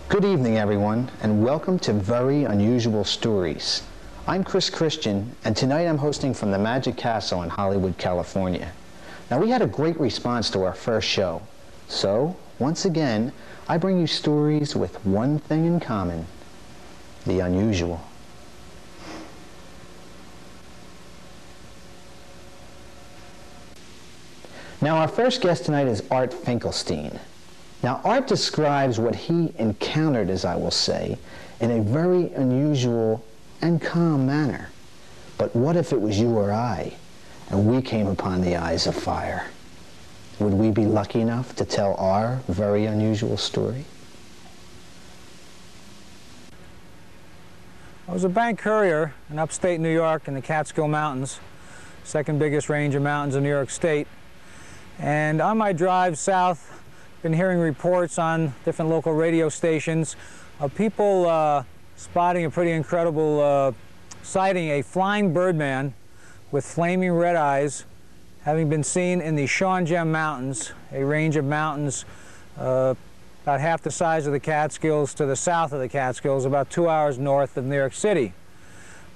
Good evening, everyone, and welcome to Very Unusual Stories. I'm Chris Christian, and tonight I'm hosting from the Magic Castle in Hollywood, California. Now, we had a great response to our first show, so once again, I bring you stories with one thing in common: the unusual. Now, our first guest tonight is Art Finkelstein. Now, Art describes what he encountered, as I will say, in a very unusual and calm manner. But what if it was you or I, and we came upon the eyes of fire? Would we be lucky enough to tell our very unusual story? I was a bank courier in upstate New York in the Catskill Mountains, second biggest range of mountains in New York State. And on my drive south, been hearing reports on different local radio stations of people spotting a pretty incredible sighting, a flying birdman with flaming red eyes, having been seen in the Sean Gem Mountains, a range of mountains about half the size of the Catskills to the south of the Catskills, about 2 hours north of New York City.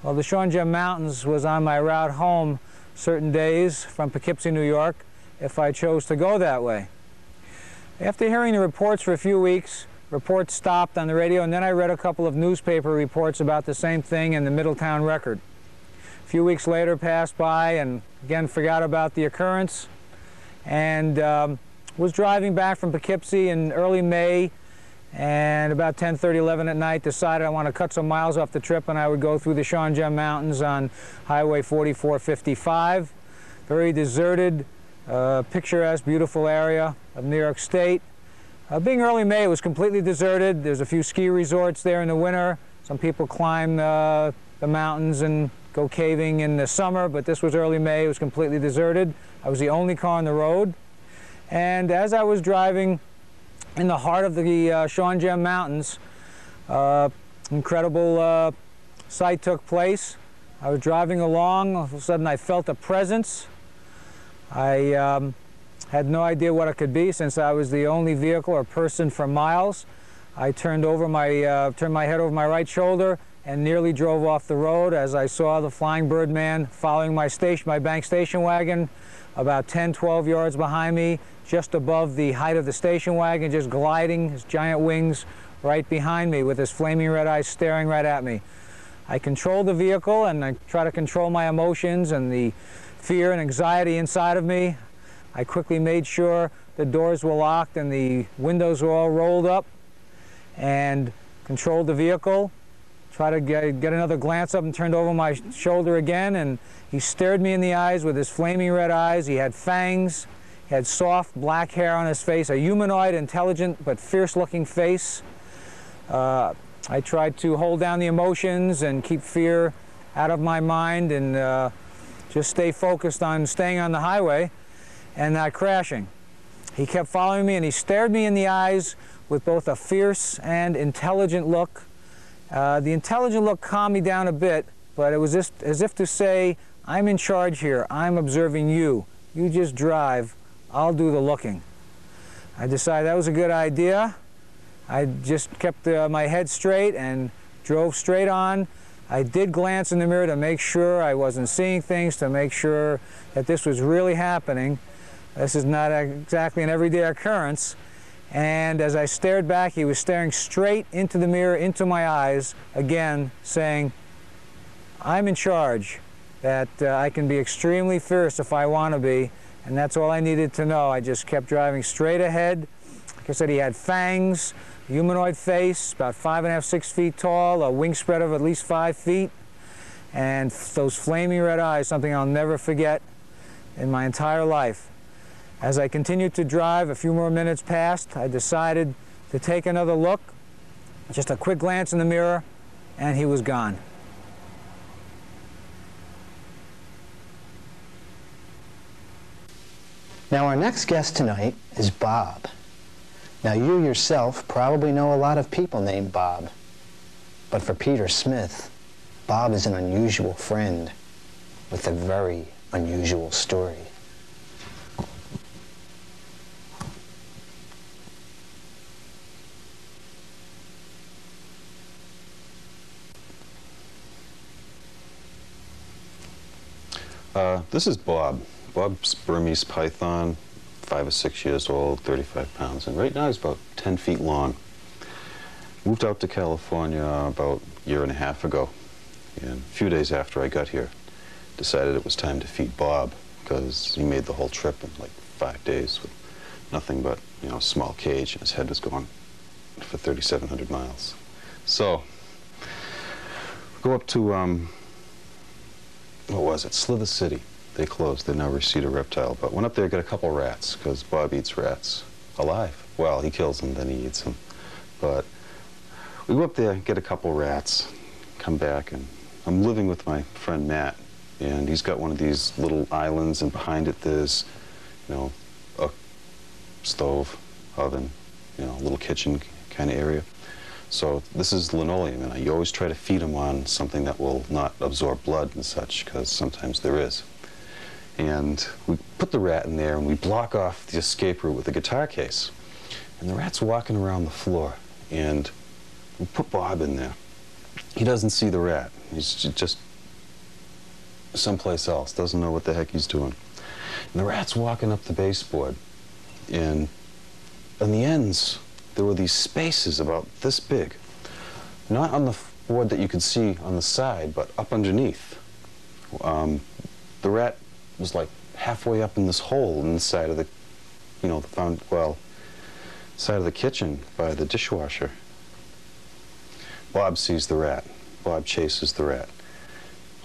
Well, the Sean Gem Mountains was on my route home certain days from Poughkeepsie, New York, if I chose to go that way. After hearing the reports for a few weeks, reports stopped on the radio, and then I read a couple of newspaper reports about the same thing in the Middletown Record. A few weeks later passed by and again forgot about the occurrence, and was driving back from Poughkeepsie in early May, and about 10:30, 11 at night decided I want to cut some miles off the trip, and I would go through the Sean Gem Mountains on Highway 4455. Very deserted, picturesque, beautiful area of New York State. Being early May, it was completely deserted. There's a few ski resorts there in the winter. Some people climb the mountains and go caving in the summer, but this was early May. It was completely deserted. I was the only car on the road. And as I was driving in the heart of the Sean Gem Mountains, incredible sight took place. I was driving along. All of a sudden I felt a presence. I had no idea what it could be since I was the only vehicle or person for miles. I turned my head over my right shoulder and nearly drove off the road as I saw the Flying Bird man following my bank station wagon about 10, 12 yards behind me, just above the height of the station wagon, just gliding his giant wings right behind me with his flaming red eyes staring right at me. I controlled the vehicle and I try to control my emotions and the fear and anxiety inside of me. I quickly made sure the doors were locked and the windows were all rolled up and controlled the vehicle. Tried to get another glance up and turned over my shoulder again, and he stared me in the eyes with his flaming red eyes. He had fangs, he had soft black hair on his face, a humanoid, intelligent but fierce-looking face. I tried to hold down the emotions and keep fear out of my mind and just stay focused on staying on the highway and not crashing. He kept following me and he stared me in the eyes with both a fierce and intelligent look. The intelligent look calmed me down a bit, but it was just as if to say, I'm in charge here, I'm observing you. You just drive, I'll do the looking. I decided that was a good idea. I just kept my head straight and drove straight on. I did glance in the mirror to make sure I wasn't seeing things, to make sure that this was really happening. This is not exactly an everyday occurrence. And as I stared back, he was staring straight into the mirror, into my eyes, again saying, I'm in charge, that I can be extremely fierce if I want to be, and that's all I needed to know. I just kept driving straight ahead. Like I said, he had fangs, a humanoid face, about 5.5, 6 feet tall, a wingspread of at least 5 feet, and those flaming red eyes, something I'll never forget in my entire life. As I continued to drive, a few more minutes passed, I decided to take another look, just a quick glance in the mirror, and he was gone. Now our next guest tonight is Bob. Now you yourself probably know a lot of people named Bob, but for Peter Smith, Bob is an unusual friend with a very unusual story. This is Bob. Bob's Burmese python, 5 or 6 years old, 35 pounds, and right now he's about 10 feet long. Moved out to California about a year and a half ago, and a few days after I got here, decided it was time to feed Bob, because he made the whole trip in like 5 days with nothing but, you know, a small cage, and his head was going for 3,700 miles. So, go up to, what was it, Slither City. They closed, they now Reseda Reptile, but went up there, got a couple rats, because Bob eats rats alive. Well, he kills them, then he eats them. But we go up there, get a couple rats, come back, and I'm living with my friend Matt, and he's got one of these little islands, and behind it there's, you know, a stove, oven, you know, a little kitchen kind of area. So this is linoleum, and I always try to feed him on something that will not absorb blood and such, because sometimes there is. And we put the rat in there, and we block off the escape route with a guitar case. And the rat's walking around the floor, and we put Bob in there. He doesn't see the rat. He's just someplace else, doesn't know what the heck he's doing. And the rat's walking up the baseboard, and on the ends, there were these spaces about this big. Not on the board that you could see on the side, but up underneath. The rat was like halfway up in this hole inside of the, you know, side of the kitchen by the dishwasher. Bob sees the rat. Bob chases the rat.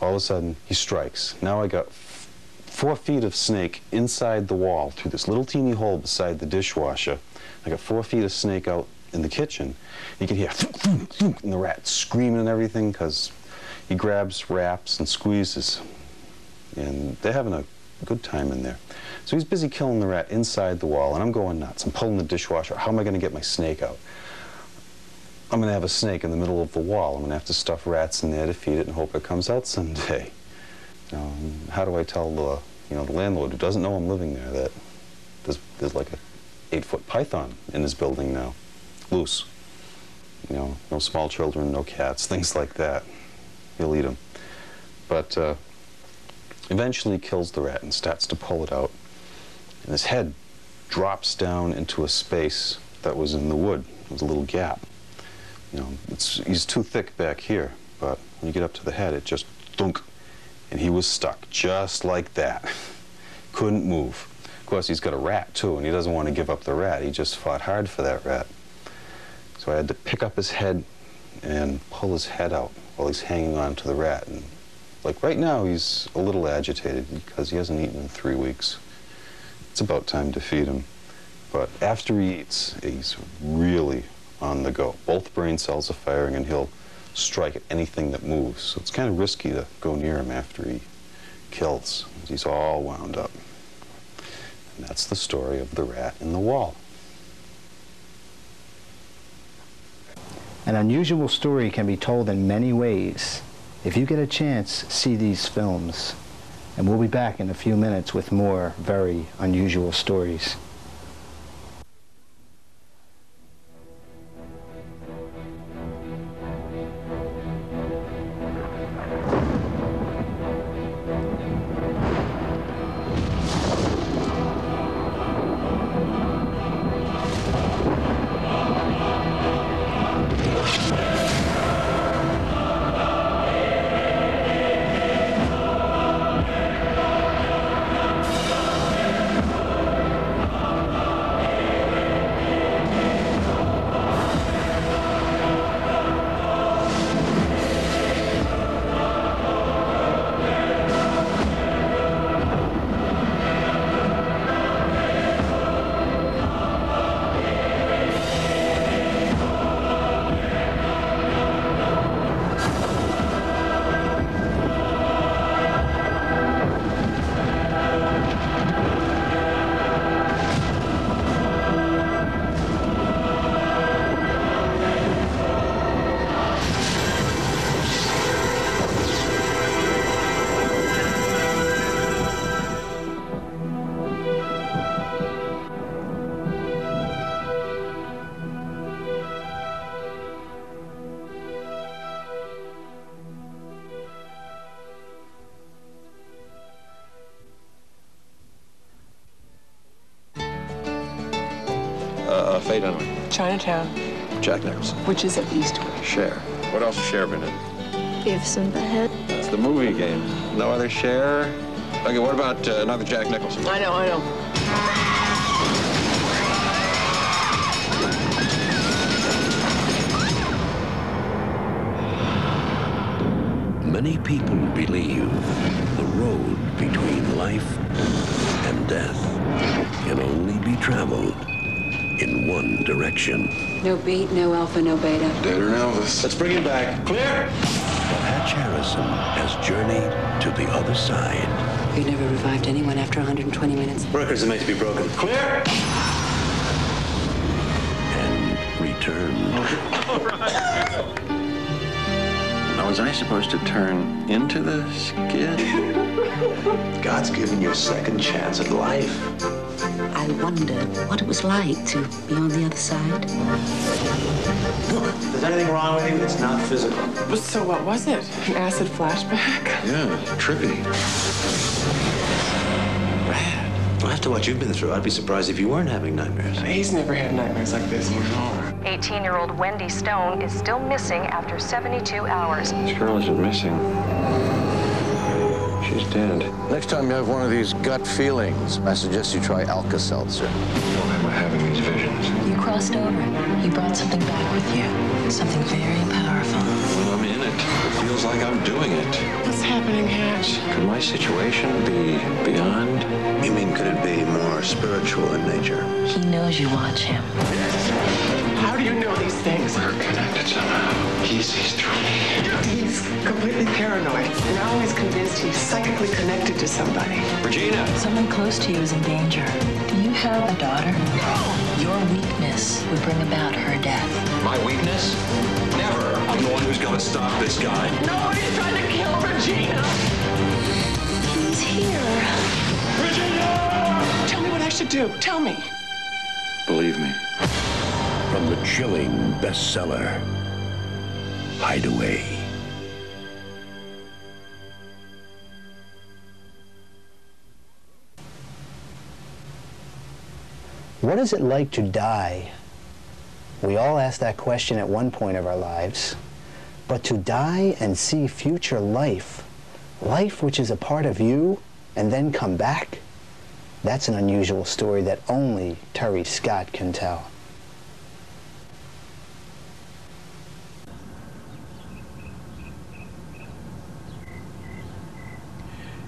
All of a sudden, he strikes. Now I got 4 feet of snake inside the wall through this little teeny hole beside the dishwasher. I got 4 feet of snake out in the kitchen. You can hear thunk, thunk, thunk, and the rat screaming and everything because he grabs, wraps, and squeezes. And they're having a good time in there. So he's busy killing the rat inside the wall, and I'm going nuts. I'm pulling the dishwasher. How am I going to get my snake out? I'm going to have a snake in the middle of the wall. I'm going to have to stuff rats in there to feed it and hope it comes out someday. How do I tell the landlord who doesn't know I'm living there that there's like a 8-foot python in his building now, loose? No small children, no cats, things like that. He'll eat them. But eventually kills the rat and starts to pull it out. And his head drops down into a space that was in the wood. There was a little gap. He's too thick back here, but when you get up to the head, it just thunk. And he was stuck just like that. Couldn't move. Of course, he's got a rat too, and he doesn't want to give up the rat. He just fought hard for that rat. So I had to pick up his head and pull his head out while he's hanging on to the rat. And like right now, he's a little agitated because he hasn't eaten in 3 weeks. It's about time to feed him. But after he eats, he's really on the go. Both brain cells are firing, and he'll strike at anything that moves. So it's kind of risky to go near him after he kills. He's all wound up. And that's the story of the rat in the wall. An unusual story can be told in many ways. If you get a chance, see these films. And we'll be back in a few minutes with more very unusual stories. Fate on Chinatown. Jack Nicholson. Which is at least. Cher. What else has Cher been in? Beavis and Butthead. That's the movie game. No other Cher? Okay, what about another Jack Nicholson? I know. Many people believe the road between life and death can only be traveled in one direction. No beat, no alpha, no beta. Deader than Elvis. Let's bring him back. Clear! Hatch Harrison has journeyed to the other side. You never revived anyone after 120 minutes. Records are made to be broken. Clear! And returned. All right. Now, was I supposed to turn into the skid? God's given you a second chance at life. I wondered what it was like to be on the other side. If there's anything wrong with you, it's not physical. So what was it? An acid flashback? Yeah, trippy. Well, after what you've been through, I'd be surprised if you weren't having nightmares. He's never had nightmares like this before. 18-year-old Wendy Stone is still missing after 72 hours. This girl isn't missing. She's dead. Next time you have one of these gut feelings, I suggest you try Alka-Seltzer. Why am I having these visions? You cross crossed over. You brought something back with you. Something very powerful. When I'm in it, it feels like I'm doing it. What's happening, Hatch? Could my situation be beyond? You mean, could it be more spiritual in nature? He knows you watch him. How do you know these things? We're connected somehow. He sees through me. He's completely paranoid. Now he's convinced he's psychically connected to somebody. Regina! Someone close to you is in danger. Do you have a daughter? Your weakness would bring about her death. My weakness? Never. I'm the one who's gonna stop this guy. No, he's trying to kill Regina! He's here. Regina! Tell me what I should do. Tell me. Believe me. From the chilling bestseller, Hideaway. What is it like to die? We all ask that question at one point of our lives. But to die and see future life, life which is a part of you, and then come back, that's an unusual story that only Terry Scott can tell.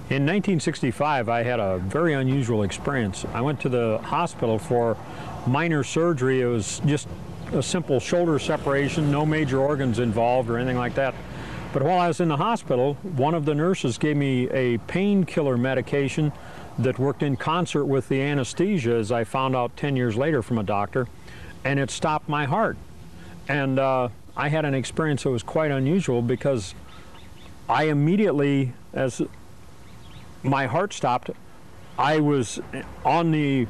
In 1965, I had a very unusual experience. I went to the hospital for minor surgery. It was just a simple shoulder separation, no major organs involved or anything like that. But while I was in the hospital, one of the nurses gave me a painkiller medication that worked in concert with the anesthesia, as I found out 10 years later from a doctor, and it stopped my heart. And I had an experience that was quite unusual because I immediately, as my heart stopped, I was on the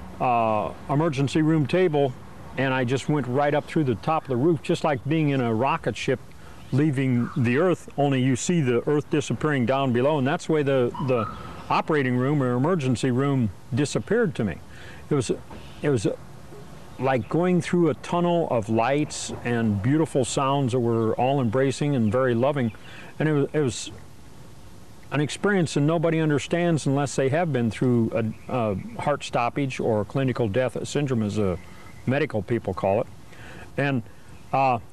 emergency room table, and I just went right up through the top of the roof, just like being in a rocket ship leaving the Earth, only you see the Earth disappearing down below, and that's the way the operating room or emergency room disappeared to me. It was like going through a tunnel of lights and beautiful sounds that were all embracing and very loving, and it was an experience that nobody understands unless they have been through a heart stoppage or clinical death syndrome, as medical people call it. And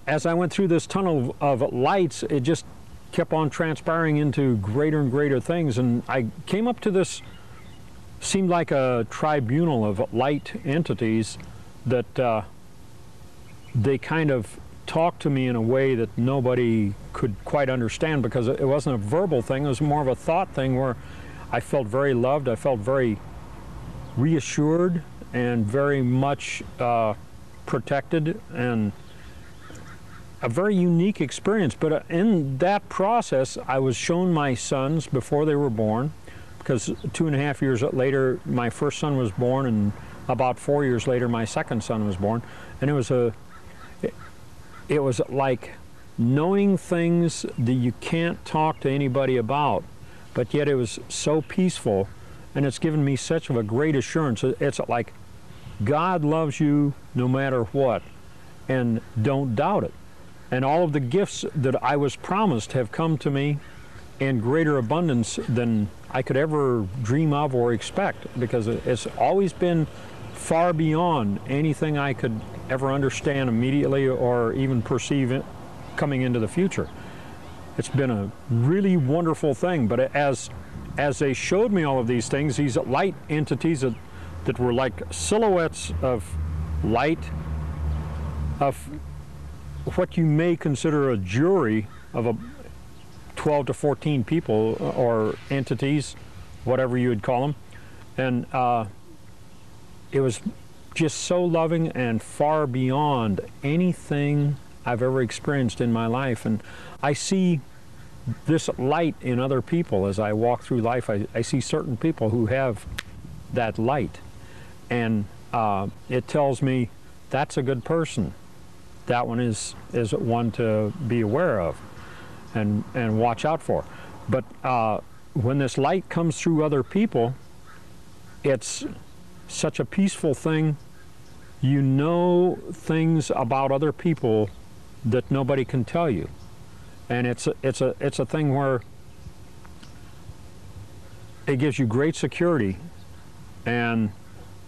as I went through this tunnel of lights, it just kept on transpiring into greater and greater things. And I came up to this, seemed like a tribunal of light entities that they kind of talked to me in a way that nobody could quite understand, because it wasn't a verbal thing, it was more of a thought thing where I felt very loved, I felt very reassured and very much protected, and a very unique experience. But in that process, I was shown my sons before they were born, because 2.5 years later my first son was born, and about 4 years later my second son was born. And it was like knowing things that you can't talk to anybody about, but yet it was so peaceful, and it's given me such of a great assurance. It's like God loves you no matter what, and don't doubt it. And all of the gifts that I was promised have come to me in greater abundance than I could ever dream of or expect, because it's always been far beyond anything I could ever understand immediately or even perceive it coming into the future. It's been a really wonderful thing. But as they showed me all of these things, these light entities that were like silhouettes of light, of what you may consider a jury of 12 to 14 people or entities, whatever you would call them. And it was just so loving and far beyond anything I've ever experienced in my life. And I see this light in other people as I walk through life. I see certain people who have that light, and it tells me that's a good person. That one is one to be aware of and watch out for. But when this light comes through other people, it's such a peaceful thing. You know things about other people that nobody can tell you, and it's a thing where it gives you great security. And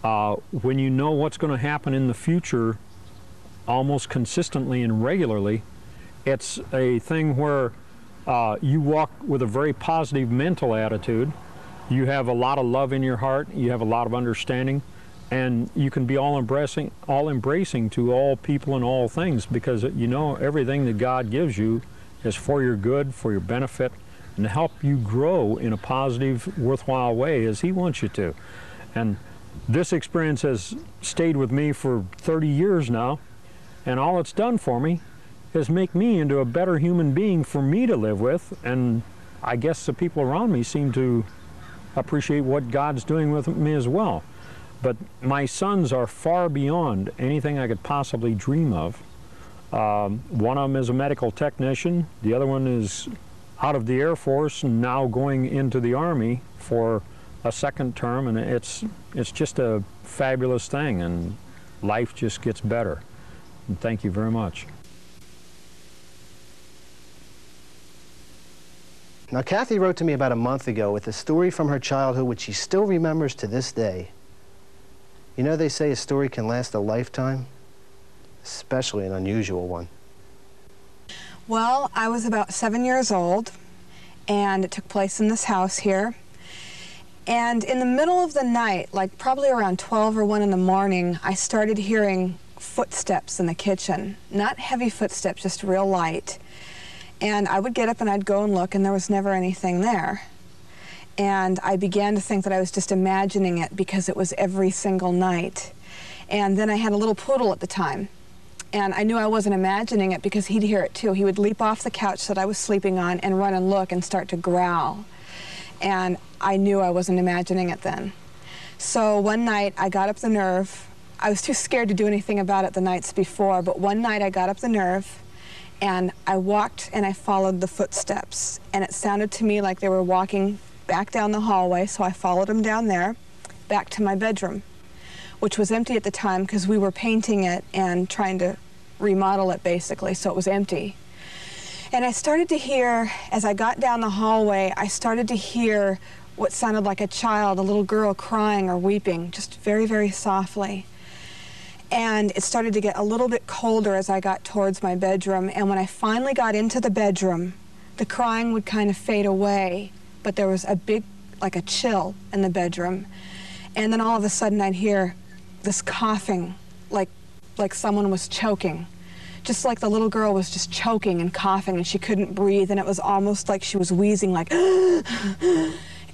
when you know what's going to happen in the future, almost consistently and regularly. It's a thing where you walk with a very positive mental attitude. You have a lot of love in your heart. You have a lot of understanding, and you can be all embracing to all people and all things, because you know everything that God gives you is for your good, for your benefit, and to help you grow in a positive, worthwhile way as He wants you to. And this experience has stayed with me for 30 years now, and all it's done for me is make me into a better human being for me to live with, and I guess the people around me seem to appreciate what God's doing with me as well. But my sons are far beyond anything I could possibly dream of. One of them is a medical technician. The other one is out of the Air Force and now going into the Army for a second term, and it's just a fabulous thing, and life just gets better. And thank you very much. Now, Kathy wrote to me about a month ago with a story from her childhood which she still remembers to this day. You know, they say a story can last a lifetime, especially an unusual one. Well, I was about 7 years old, and it took place in this house here. And in the middle of the night, like probably around 12 or 1 in the morning, I started hearing footsteps in the kitchen. Not heavy footsteps, just real light. And I would get up and I'd go and look, and there was never anything there. And I began to think that I was just imagining it because it was every single night. And then I had a little poodle at the time. And I knew I wasn't imagining it because he'd hear it too. He would leap off the couch that I was sleeping on and run and look and start to growl. And I knew I wasn't imagining it then. So one night I got up the nerve. I was too scared to do anything about it the nights before, but one night I got up the nerve and I walked and I followed the footsteps. And it sounded to me like they were walking back down the hallway, so I followed them down there, back to my bedroom, which was empty at the time because we were painting it and trying to remodel it basically, so it was empty. And I started to hear, as I got down the hallway, I started to hear what sounded like a child, a little girl crying or weeping, just very, very softly. And it started to get a little bit colder as I got towards my bedroom. And when I finally got into the bedroom, the crying would kind of fade away, but there was a big, like a chill in the bedroom. And then all of a sudden I'd hear this coughing, like someone was choking. Just like the little girl was just choking and coughing and she couldn't breathe, and it was almost like she was wheezing, like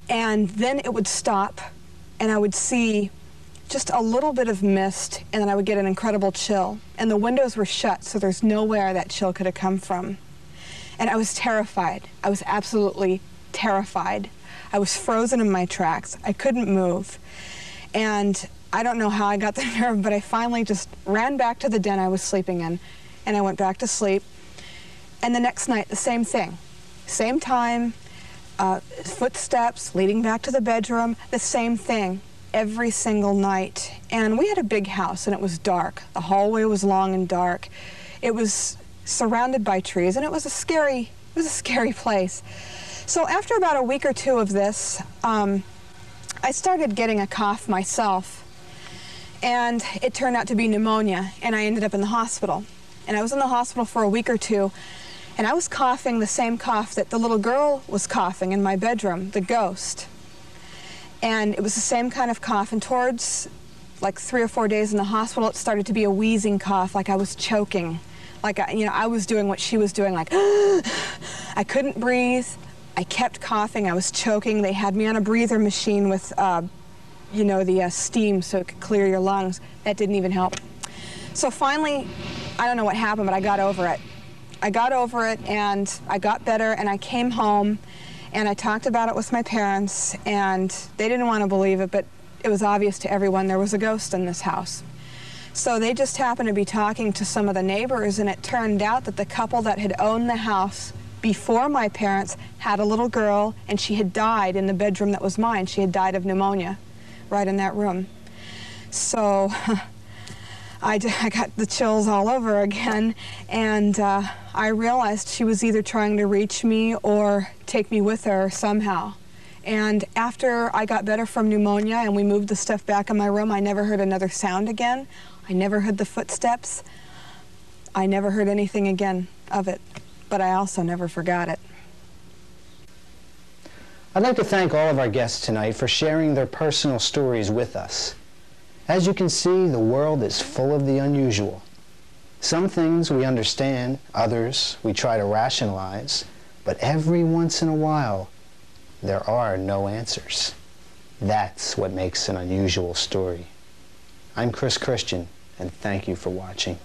and then it would stop and I would see just a little bit of mist, and then I would get an incredible chill. And the windows were shut, so there's nowhere that chill could have come from. And I was terrified. I was absolutely terrified. I was frozen in my tracks. I couldn't move. And I don't know how I got the nerve, but I finally just ran back to the den I was sleeping in, and I went back to sleep. And the next night, the same thing. Same time, footsteps leading back to the bedroom, the same thing. Every single night. And we had a big house and it was dark. The hallway was long and dark. It was surrounded by trees and it was a scary place. So after about a week or two of this, I started getting a cough myself, and it turned out to be pneumonia, and I ended up in the hospital. And I was in the hospital for a week or two, and I was coughing the same cough that the little girl was coughing in my bedroom, the ghost. And it was the same kind of cough, and towards like 3 or 4 days in the hospital, it started to be a wheezing cough, like I was choking. Like, I was doing what she was doing, like, I couldn't breathe. I kept coughing. I was choking. They had me on a breather machine with, the steam so it could clear your lungs. That didn't even help. So finally, I don't know what happened, but I got over it. I got over it, and I got better, and I came home. And I talked about it with my parents, and they didn't want to believe it, but it was obvious to everyone there was a ghost in this house. So they just happened to be talking to some of the neighbors, and it turned out that the couple that had owned the house before my parents had a little girl, and she had died in the bedroom that was mine. She had died of pneumonia right in that room. So I got the chills all over again, and I realized she was either trying to reach me or take me with her somehow. And after I got better from pneumonia and we moved the stuff back in my room, I never heard another sound again. I never heard the footsteps. I never heard anything again of it, but I also never forgot it. I'd like to thank all of our guests tonight for sharing their personal stories with us. As you can see, the world is full of the unusual. Some things we understand, others we try to rationalize, but every once in a while, there are no answers. That's what makes an unusual story. I'm Chris Christian, and thank you for watching.